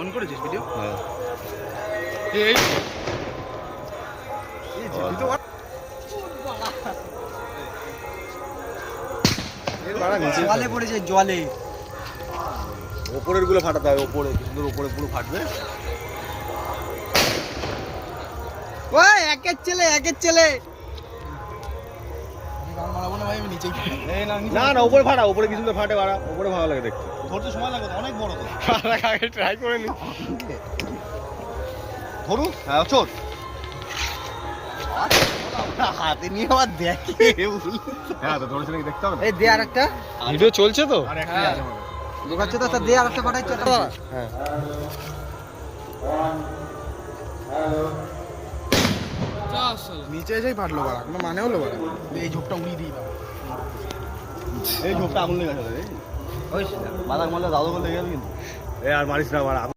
On করেছিস video? হ্যাঁ এই ভিডিও জলে পড়েছে জলে। ওপরের গুলো ফাটাতে হবে, ওপরে সুন্দর ওপরে পুরো ফাটবে। ওই একের ছেলে গান মারাবো না ভাই, আমি নিচেই এই না না ওপরে ফাটা, ওপরে কি সুন্দর ফাটে বাড়া, ওপরে ভালো লাগে দেখতে। ধরতে সময় লাগবে তো, অনেক বড় তো। আগে ট্রাই করে নি। ধরু হ্যাঁ চোর হাতে নিয়ে আবার দেখে। হ্যাঁ তো ধরেছে নাকি দেখতে হবে না। এই দে আর একটা ভিডিও চলছে তো? আর একটা আছে আমাদের। লোকাচ্ছে তো, দে আর একটা পাঠাইছে। হ্যাঁ নিচে এসেই ফাটলো বাড়া, কোনো মানে হলো বাড়া। এই ঝোপটা উড়িয়ে দিই বাড়া। এই ঝোপটা আগুন লেগে গেছে রে। ওই বাদাক মারলে দাদু বলে লেগে যাবে কিন্তু। এ আর মারিস না বাড়া।